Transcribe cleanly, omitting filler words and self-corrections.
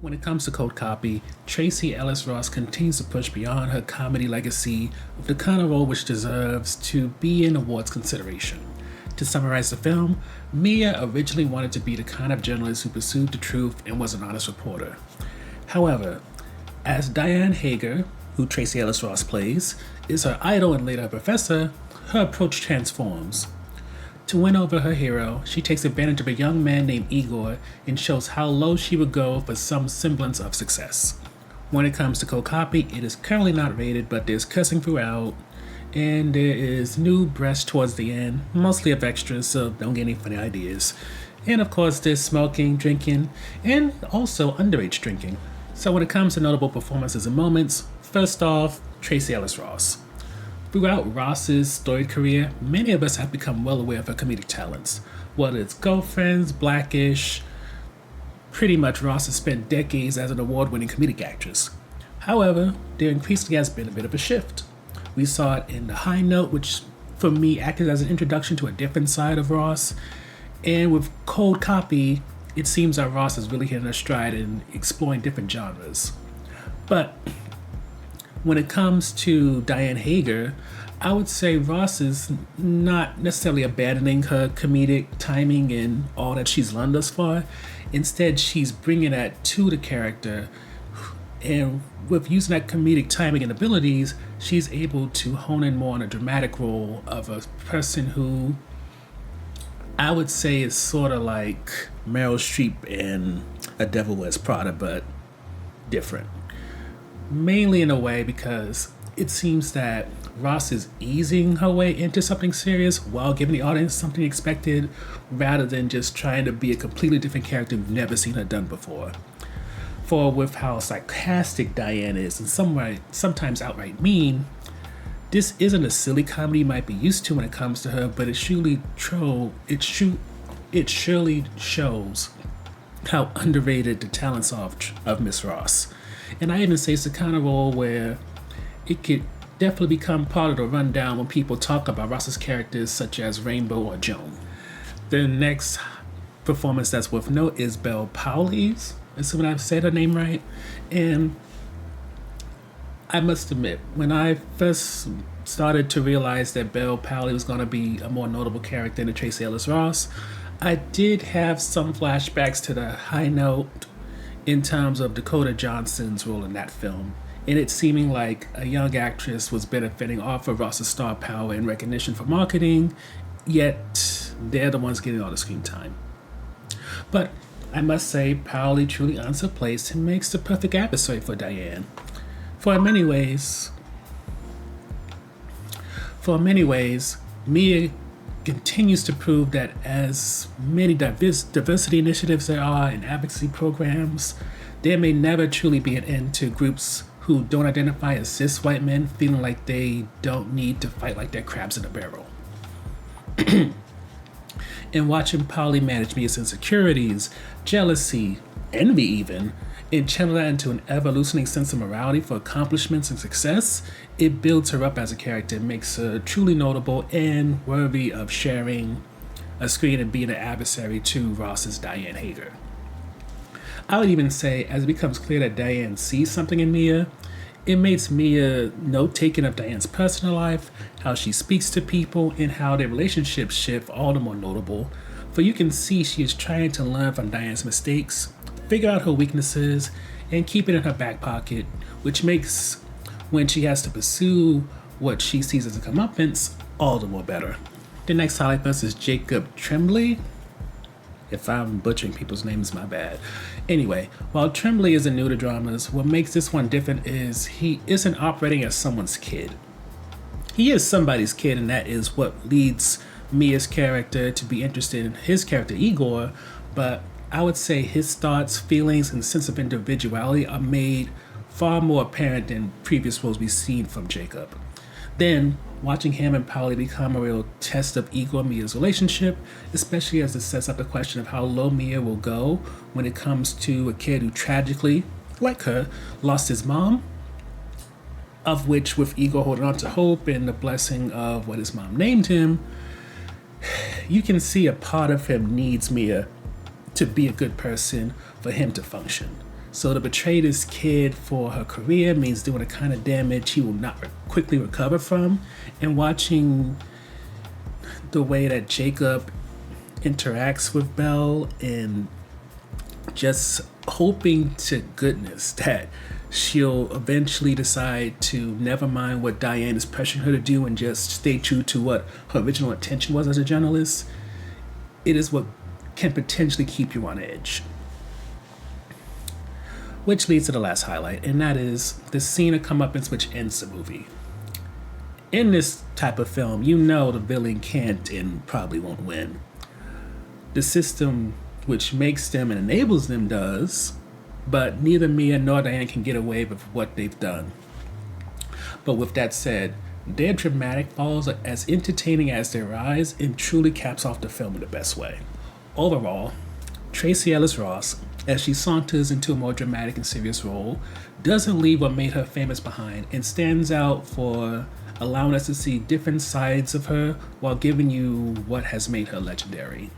When it comes to Cold Copy, Tracy Ellis Ross continues to push beyond her comedy legacy with the kind of role which deserves to be in awards consideration. To summarize the film, Mia originally wanted to be the kind of journalist who pursued the truth and was an honest reporter. However, as Diane Hager, who Tracy Ellis Ross plays, is her idol and later her professor, her approach transforms. To win over her hero, she takes advantage of a young man named Igor and shows how low she would go for some semblance of success. When it comes to Cold Copy, it is currently not rated, but there's cussing throughout, and there is new breast towards the end, mostly of extras, so don't get any funny ideas. And of course, there's smoking, drinking, and also underage drinking. So when it comes to notable performances and moments, first off, Tracy Ellis Ross. Throughout Ross's storied career, many of us have become well aware of her comedic talents. Whether it's Girlfriends, Blackish, pretty much Ross has spent decades as an award-winning comedic actress. However, there increasingly has been a bit of a shift. We saw it in The High Note, which for me acted as an introduction to a different side of Ross. And with Cold Copy, it seems that Ross is really hitting her stride and exploring different genres. But when it comes to Diane Hager, I would say Ross is not necessarily abandoning her comedic timing and all that she's learned thus far. Instead, she's bringing that to the character, and with using that comedic timing and abilities, she's able to hone in more on a dramatic role of a person who I would say is sort of like Meryl Streep in A Devil Wears Prada, but different. Mainly in a way because it seems that Ross is easing her way into something serious while giving the audience something expected rather than just trying to be a completely different character we've never seen her done before. For with how sarcastic Diane is and sometimes outright mean, this isn't a silly comedy you might be used to when it comes to her, but it surely shows how underrated the talents of Miss Ross. And I even say it's the kind of role where it could definitely become part of the rundown when people talk about Ross's characters such as Rainbow or Joan. The next performance that's worth note is Belle Powley's, assuming I've said her name right. And I must admit, when I first started to realize that Belle Powley was going to be a more notable character than Tracy Ellis Ross, I did have some flashbacks to The High Note in terms of Dakota Johnson's role in that film, and it seeming like a young actress was benefiting off of Ross's star power and recognition for marketing, yet they're the ones getting all the screen time. But I must say, Powley truly earns her place and makes the perfect adversary for Diane. For in many ways, Mia continues to prove that as many diversity initiatives there are and advocacy programs, there may never truly be an end to groups who don't identify as cis white men feeling like they don't need to fight like they're crabs in a barrel. And watching Powley manage Mia's insecurities, jealousy, envy even, and channel that into an ever-loosening sense of morality for accomplishments and success, it builds her up as a character and makes her truly notable and worthy of sharing a screen and being an adversary to Ross's Diane Hager. I would even say, as it becomes clear that Diane sees something in Mia, it makes Mia note-taking of Diane's personal life, how she speaks to people, and how their relationships shift all the more notable. For you can see she is trying to learn from Diane's mistakes, figure out her weaknesses, and keep it in her back pocket, which makes when she has to pursue what she sees as a comeuppance all the more better. The next highlight for us is Jacob Tremblay. If I'm butchering people's names, my bad. Anyway, while Tremblay isn't new to dramas, what makes this one different is he isn't operating as someone's kid. He is somebody's kid, and that is what leads Mia's character to be interested in his character Igor, but I would say his thoughts, feelings, and sense of individuality are made far more apparent than previous roles we've seen from Jacob. Then, watching him and Powley become a real test of Igor and Mia's relationship, especially as it sets up the question of how low Mia will go when it comes to a kid who tragically, like her, lost his mom, of which with Igor holding on to hope and the blessing of what his mom named him, you can see a part of him needs Mia to be a good person for him to function. So to betray this kid for her career means doing a kind of damage he will not quickly recover from. And watching the way that Jacob interacts with Belle and just hoping to goodness that she'll eventually decide to never mind what Diane is pressuring her to do and just stay true to what her original intention was as a journalist, it is what can potentially keep you on edge. Which leads to the last highlight, and that is the scene of comeuppance which ends the movie. In this type of film, you know the villain can't and probably won't win. The system which makes them and enables them does, but neither Mia nor Diane can get away with what they've done. But with that said, their dramatic falls are as entertaining as their rise and truly caps off the film in the best way. Overall, Tracee Ellis Ross, as she saunters into a more dramatic and serious role, doesn't leave what made her famous behind and stands out for allowing us to see different sides of her while giving you what has made her legendary.